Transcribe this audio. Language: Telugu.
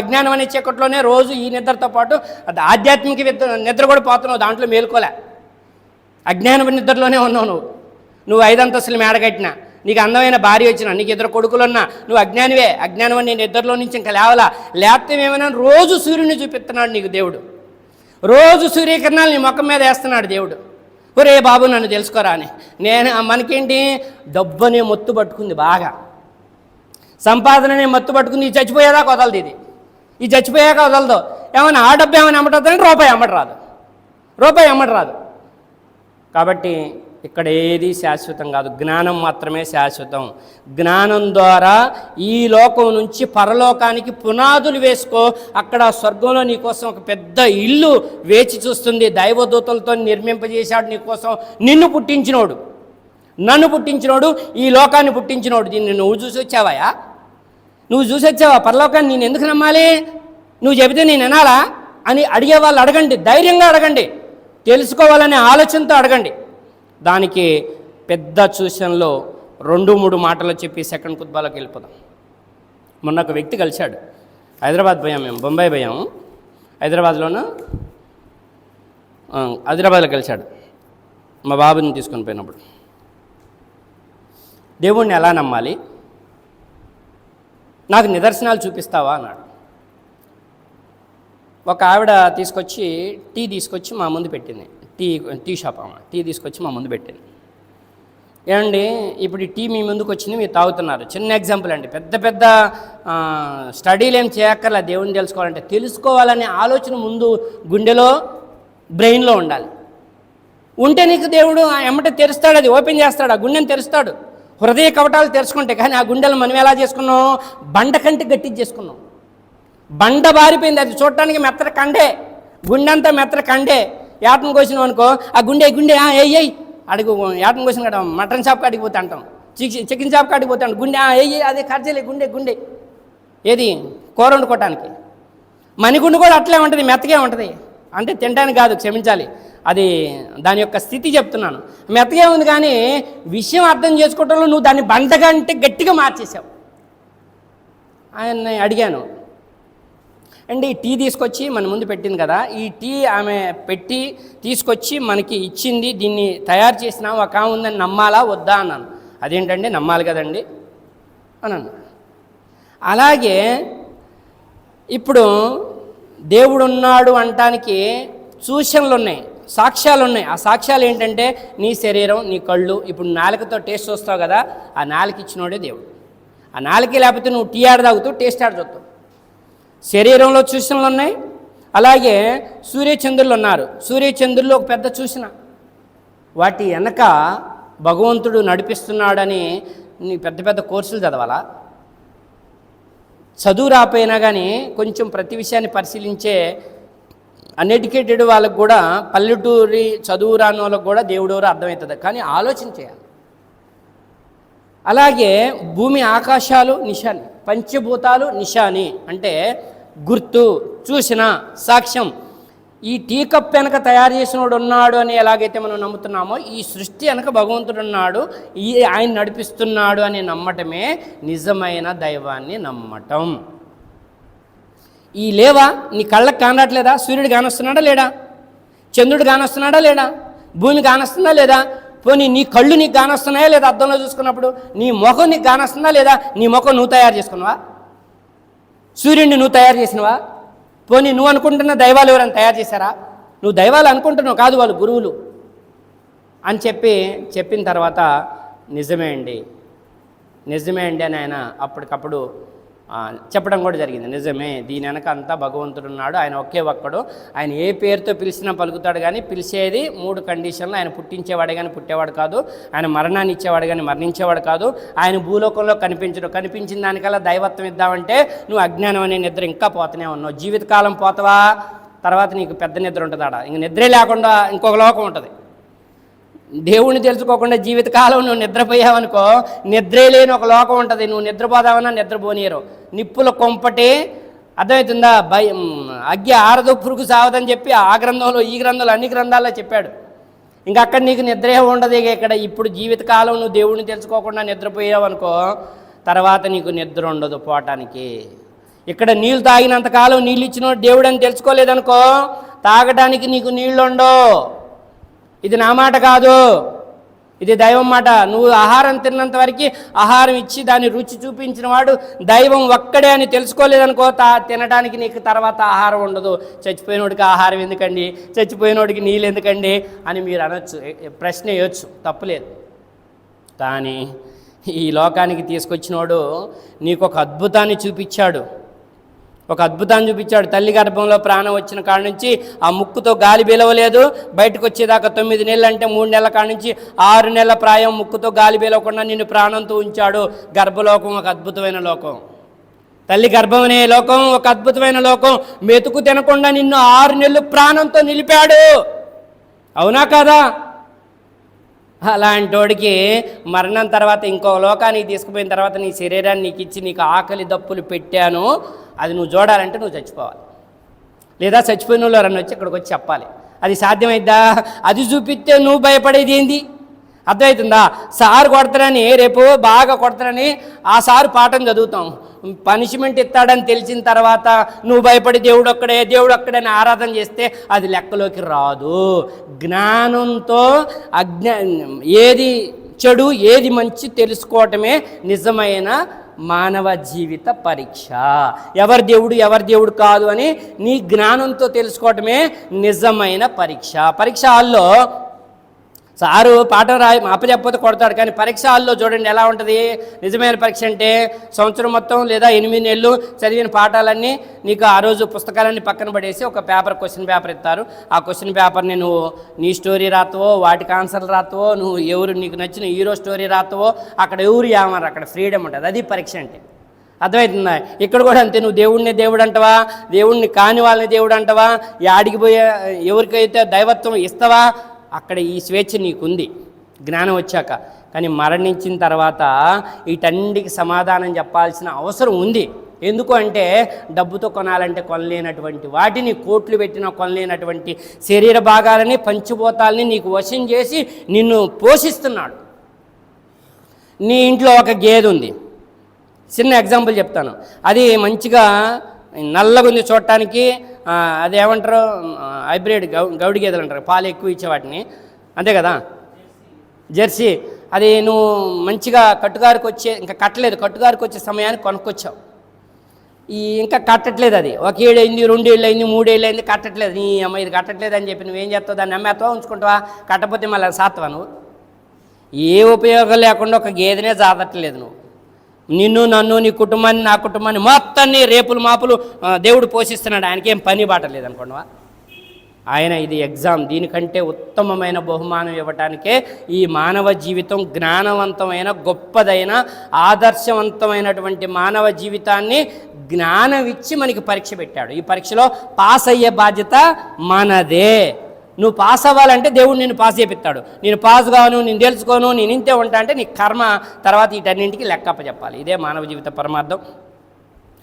అజ్ఞానం అనే చీకట్లోనే రోజు ఈ నిద్రతో పాటు ఆధ్యాత్మిక నిద్ర కూడా పోతున్నావు, దాంట్లో మేలుకోలే. అజ్ఞానం నిద్రలోనే ఉన్నావు. నువ్వు 5 అంతస్తులు మేడ కట్టినా, నీకు అందమైన భార్య వచ్చినా, నీకు 2 కొడుకులున్నా, నువ్వు అజ్ఞానివే. అజ్ఞానం అని నీ నిద్రలో నుంచి ఇంకా లేవలా. లేకపోతే ఏమైనా రోజు సూర్యుని చూపిస్తున్నాడు నీకు దేవుడు. రోజు సూర్యకిరణాలు నీ ముఖం మీద వేస్తున్నాడు దేవుడు. ఒరే బాబు నన్ను తెలుసుకోరా అని. మనకేంటి, డబ్బు అనే మత్తు పట్టుకుంది, బాగా సంపాదన అనే మత్తు పట్టుకుంది. ఈ చచ్చిపోయేదాకా వదలదు ఇది. ఈ చచ్చిపోయాక వదలదు. ఏమైనా ఆ డబ్బు ఏమైనా అమ్మటవుతుందంటే రూపాయి అమ్మట రాదు. కాబట్టి ఇక్కడ ఏది శాశ్వతం కాదు, జ్ఞానం మాత్రమే శాశ్వతం. జ్ఞానం ద్వారా ఈ లోకం నుంచి పరలోకానికి పునాదులు వేసుకో. అక్కడ స్వర్గంలో నీకోసం ఒక పెద్ద ఇల్లు వేచి చూస్తుంది. దైవదూతలతో నిర్మింపజేశాడు నీకోసం. నన్ను పుట్టించినోడు, ఈ లోకాన్ని పుట్టించినోడు. దీన్ని నువ్వు చూసి వచ్చావా? పరలోకాన్ని నేను ఎందుకు నమ్మాలి? నువ్వు చెబితే నేను వినాలా అని అడిగే వాళ్ళు అడగండి, ధైర్యంగా అడగండి, తెలుసుకోవాలనే ఆలోచనతో అడగండి. దానికి పెద్ద సూచనలో 2-3 మాటలు చెప్పి సెకండ్ ఖుత్బాలోకి వెళ్ళిపోదాం. మొన్న ఒక వ్యక్తి కలిశాడు. హైదరాబాద్ పోయాం, మేము బొంబాయి పోయాము. హైదరాబాద్లో కలిశాడు. మా బాబుని తీసుకొని పోయినప్పుడు, దేవుణ్ణి ఎలా నమ్మాలి, నాకు నిదర్శనాలు చూపిస్తావా అన్నాడు. ఒక ఆవిడ టీ తీసుకొచ్చి మా ముందు పెట్టింది. టీ షాప్ అమ్మ టీ తీసుకొచ్చి మా ముందు పెట్టింది. ఏమండి, ఇప్పుడు ఈ టీ మీ ముందుకు వచ్చింది, మీరు తాగుతున్నారు. చిన్న ఎగ్జాంపుల్ అండి, పెద్ద స్టడీలు ఏం చేయక్కర్లా. దేవుని తెలుసుకోవాలంటే తెలుసుకోవాలనే ఆలోచన ముందు గుండెలో, బ్రెయిన్లో ఉండాలి. ఉంటే నీకు దేవుడు ఎమ్మటే తెరుస్తాడు, అది ఓపెన్ చేస్తాడు, ఆ గుండెని తెరుస్తాడు. హృదయ కవటాలు తెరుచుకుంటే. కానీ ఆ గుండెలు మనం ఎలా చేసుకున్నాం? బండ కంటే గట్టిగా చేసుకున్నాం. బండ బారిపోయింది, అది చూడటానికి మెత్తటి కండే, గుండె అంతా మెత్తటి కండే. ఏటను కోసినాం అనుకో, ఆ గుండె అడుగు ఏటను కోసిన కదా, మటన్ షాప్ కాడికి పోతే అంటాం, చికెన్ షాప్ కాడికి పోతే గుండె అదే ఖర్చులే గుండె ఏది కూర వండుకోవటానికి. మణిగుండు కూడా అట్లే ఉంటుంది, మెత్తగా ఉంటుంది. అంటే తినడానికి కాదు, క్షమించాలి, అది దాని యొక్క స్థితి చెప్తున్నాను. మెత్తగా ఉంది, కానీ విషయం అర్థం చేసుకోవటంలో నువ్వు దాన్ని బండగా అంటే గట్టిగా మార్చేసావు. ఆయన్ని అడిగాను, అండి ఈ టీ తీసుకొచ్చి మన ముందు పెట్టింది కదా, ఈ టీ ఆమె పెట్టి తీసుకొచ్చి మనకి ఇచ్చింది, దీన్ని తయారు చేసిన ఒక ఆమె ఉందని నమ్మాలా వద్దా అన్నాను. అదేంటండి, నమ్మాలి కదండి అన్నాను. అలాగే ఇప్పుడు దేవుడు ఉన్నాడు అనటానికి సూచనలు ఉన్నాయి, సాక్ష్యాలు ఉన్నాయి. ఆ సాక్ష్యాలు ఏంటంటే నీ శరీరం, నీ కళ్ళు. ఇప్పుడు నాలుకతో టేస్ట్ చూస్తావు కదా, ఆ నాలుక ఇచ్చినోడే దేవుడు. ఆ నాలుక లేకపోతే నువ్వు టీ ఆడ తాగుతూ టేస్ట్ ఆడ చూస్తావు. శరీరంలో సూచనలు ఉన్నాయి. అలాగే సూర్యచంద్రులు ఉన్నారు. సూర్యచంద్రులు ఒక పెద్ద సూచన. వాటి వెనక భగవంతుడు నడిపిస్తున్నాడని నీ పెద్ద కోర్సులు చదవాలా? చదువు రాపోయినా కానీ కొంచెం ప్రతి విషయాన్ని పరిశీలించే అన్ఎడ్యుకేటెడ్ వాళ్ళకు కూడా, పల్లెటూరి చదువు రాని వాళ్ళకు కూడా దేవుడెవరో అర్థమవుతుంది. కానీ ఆలోచన చేయాలి. అలాగే భూమి ఆకాశాలు నిశాని, పంచభూతాలు నిశాని అంటే గుర్తు, చూసిన, సాక్ష్యం. ఈ టీ కప్ వెనక తయారు చేసినోడు ఉన్నాడు అని ఎలాగైతే మనం నమ్ముతున్నామో, ఈ సృష్టి వెనక భగవంతుడు ఉన్నాడు, ఆయన నడిపిస్తున్నాడు అని నమ్మటమే నిజమైన దైవాన్ని నమ్మటం. ఈ లేవా నీ కళ్ళకు కానట్లేదా? సూర్యుడు కానొస్తున్నాడా లేడా? చంద్రుడు కానొస్తున్నాడా లేడా? భూమి కానొస్తుందా లేదా? పోనీ నీ కళ్ళు నీకు కానొస్తున్నాయా లేదా? అద్దంలో చూసుకున్నప్పుడు నీ ముఖం నీకు కానొస్తుందా లేదా? నీ ముఖం నువ్వు తయారు చేసుకున్నావా? సూర్యుడిని నువ్వు తయారు చేసినవా? పోనీ నువ్వు అనుకుంటున్న దైవాలు ఎవరైనా తయారు చేశారా? నువ్వు దైవాలు అనుకుంటున్నావు కాదు, వాళ్ళు గురువులు అని చెప్పిన తర్వాత నిజమే అండి అని ఆయన అప్పటికప్పుడు చెప్పడం కూడా జరిగింది. నిజమే, దీని వెనక అంతా భగవంతుడు ఉన్నాడు, ఆయన ఒకే ఒక్కడు, ఆయన ఏ పేరుతో పిలిచినా పలుకుతాడు. కానీ పిలిచేది 3 కండిషన్లు. ఆయన పుట్టించేవాడే కానీ పుట్టేవాడు కాదు, ఆయన మరణాన్ని ఇచ్చేవాడు కానీ మరణించేవాడు కాదు, ఆయన భూలోకంలో కనిపించడు. కనిపించిన దానికల్లా దైవత్వం ఇద్దామంటే నువ్వు అజ్ఞానం అనే నిద్ర ఇంకా పోతూనే ఉన్నావు. జీవితకాలం పోతావా, తర్వాత నీకు పెద్ద నిద్ర ఉంటుంది. ఆడ ఇంక నిద్రే లేకుండా ఇంకొక లోకం ఉంటుంది. దేవుణ్ణి తెలుసుకోకుండా జీవితకాలం నువ్వు నిద్రపోయావనుకో, నిద్రే లేని ఒక లోకం ఉంటుంది. నువ్వు నిద్రపోదామన్నా నిద్రపోనీయరు. నిప్పుల కొంపటే, అర్థమవుతుందా? అగ్గి ఆరదు, పురుగు సావదని చెప్పి ఆ గ్రంథంలో, ఈ గ్రంథంలో, అన్ని గ్రంథాల్లో చెప్పాడు. ఇంకా అక్కడ నీకు నిద్రే ఉండదు. ఇక్కడ ఇప్పుడు జీవితకాలం నువ్వు దేవుణ్ణి తెలుసుకోకుండా నిద్రపోయావనుకో, తర్వాత నీకు నిద్ర ఉండదు పోవటానికి. ఇక్కడ నీళ్ళు తాగినంతకాలం నీళ్ళు ఇచ్చినోడు దేవుడు అని తెలుసుకోలేదనుకో, తాగడానికి నీకు నీళ్ళు ఉండవు. ఇది నా మాట కాదు, ఇది దైవం మాట. నువ్వు ఆహారం తిన్నంత వరకు ఆహారం ఇచ్చి దాన్ని రుచి చూపించిన వాడు దైవం ఒక్కడే అని తెలుసుకోలేదనుకో, తినడానికి నీకు తర్వాత ఆహారం ఉండదు. చచ్చిపోయినోడికి ఆహారం ఎందుకండి, చచ్చిపోయినోడికి నీళ్ళు ఎందుకండి అని మీరు అనొచ్చు, ప్రశ్న వేయొచ్చు, తప్పులేదు. కానీ ఈ లోకానికి తీసుకొచ్చినోడు నీకు ఒక అద్భుతాన్ని చూపించాడు. తల్లి గర్భంలో ప్రాణం వచ్చిన కాడ నుంచి ఆ ముక్కుతో గాలి బీలవలేదు, బయటకు వచ్చేదాకా 9 నెలలు అంటే 3 నెలల కాడ నుంచి 6 నెలల ప్రాయం ముక్కుతో గాలి బీలవకుండా నిన్ను ప్రాణంతో ఉంచాడు. గర్భలోకం ఒక అద్భుతమైన లోకం, తల్లి గర్భం అనే లోకం ఒక అద్భుతమైన లోకం. మెతుకు తినకుండా నిన్ను 6 నెలలు ప్రాణంతో నిలిపాడు. అవునా కాదా? అలాంటి వాడికి మరణం తర్వాత ఇంకో లోకానికి తీసుకుపోయిన తర్వాత నీ శరీరాన్ని నీకు ఇచ్చి నీకు ఆకలి దప్పులు పెట్టాను, అది నువ్వు చూడాలంటే నువ్వు చచ్చిపోవాలి, లేదా చచ్చిపోయిన వాళ్ళు ఎవరన్నా వచ్చి ఇక్కడికి వచ్చి చెప్పాలి. అది సాధ్యమైద్దా? అది చూపిస్తే నువ్వు భయపడేది ఏంది? అర్థమవుతుందా? సారు కొడతారని, రేపు బాగా కొడతారని ఆ సారు పాఠం చదువుతాం, పనిష్మెంట్ ఇస్తాడని తెలిసిన తర్వాత నువ్వు భయపడి దేవుడు ఒక్కడని ఆరాధన చేస్తే అది లెక్కలోకి రాదు. జ్ఞానంతో ఏది చెడు ఏది మంచి తెలుసుకోవటమే నిజమైన మానవ జీవిత పరీక్ష. ఎవరి దేవుడు కాదు అని నీ జ్ఞానంతో తెలుసుకోవటమే నిజమైన పరీక్ష. పరీక్ష హాల్లో సారు పాఠం అప్పచెప్పతే కొడతాడు, కానీ పరీక్ష హాల్లో చూడండి ఎలా ఉంటుంది. నిజమైన పరీక్ష అంటే సంవత్సరం మొత్తం లేదా 8 నెలలు చదివిన పాఠాలన్నీ నీకు ఆ రోజు పుస్తకాలన్నీ పక్కన పడేసి ఒక క్వశ్చన్ పేపర్ ఇస్తారు. ఆ క్వశ్చన్ పేపర్ని నువ్వు నీ స్టోరీ రాతవో, వాటికి ఆన్సర్లు రాతవో, నువ్వు ఎవరు నీకు నచ్చిన హీరో స్టోరీ రాతవో, అక్కడ ఎవరు ఏమన్నారు, అక్కడ ఫ్రీడమ్ ఉంటుంది. అది పరీక్ష అంటే. అర్థమవుతుందా? ఇక్కడ కూడా అంతే. నువ్వు దేవుడు అంటవా, దేవుణ్ణి కాని వాళ్ళని దేవుడు అంటవా, ఆడికి పోయే ఎవరికైతే దైవత్వం ఇస్తావా, అక్కడ ఈ స్వేచ్ఛ నీకుంది జ్ఞానం వచ్చాక. కానీ మరణించిన తర్వాత వీటన్నిటికి సమాధానం చెప్పాల్సిన అవసరం ఉంది. ఎందుకు అంటే డబ్బుతో కొనాలంటే కొనలేనటువంటి వాటిని, కోట్లు పెట్టినా కొనలేనటువంటి శరీర భాగాలని, పంచభూతాలని నీకు వశం చేసి నిన్ను పోషిస్తున్నాడు. నీ ఇంట్లో ఒక గేదె ఉంది, చిన్న ఎగ్జాంపుల్ చెప్తాను. అది మంచిగా నల్లగుంది చూడటానికి, అదేమంటారు హైబ్రిడ్ గౌడి గేదెలు అంటారు, పాలు ఎక్కువ ఇచ్చే వాటిని, అంతే కదా, జెర్సీ. అది నువ్వు మంచిగా ఇంకా కట్టుగారికి వచ్చే సమయానికి కొనుక్కొచ్చావు. ఇంకా కట్టట్లేదు, అది 1 ఏడు అయింది, 2 ఏళ్ళు అయింది, 3 ఏళ్ళు అయింది, కట్టట్లేదు. నీ అమ్మ ఇది కట్టట్లేదు అని చెప్పి నువ్వేం చేస్తావు? దాన్ని అమ్మేస్తావా, ఉంచుకుంటావా? కట్టకపోతే మళ్ళీ సాత్వా నువ్వు? ఏ ఉపయోగం లేకుండా ఒక గేదెనే జాతట్లేదు నువ్వు. నిన్ను, నన్ను, నీ కుటుంబాన్ని, నా కుటుంబాన్ని మొత్తాన్ని రేపులు మాపులు దేవుడు పోషిస్తున్నాడు. ఆయనకేం పని బాట లేదనుకోండివా? ఆయన ఇది ఎగ్జామ్, దీనికంటే ఉత్తమమైన బహుమానం ఇవ్వటానికే ఈ మానవ జీవితం జ్ఞానవంతమైన, గొప్పదైన, ఆదర్శవంతమైనటువంటి మానవ జీవితాన్ని జ్ఞానం ఇచ్చి మనకి పరీక్ష పెట్టాడు. ఈ పరీక్షలో పాస్ అయ్యే బాధ్యత మనదే. నువ్వు పాస్ అవ్వాలంటే దేవుడు నిన్ను పాస్ చేపిస్తాడు. నేను పాస్ కాను, నేను తెలుసుకోను, నేను ఇంతే ఉంటా అంటే నీ కర్మ తర్వాత వీటన్నింటికి లెక్కప్ప చెప్పాలి. ఇదే మానవ జీవిత పరమార్థం.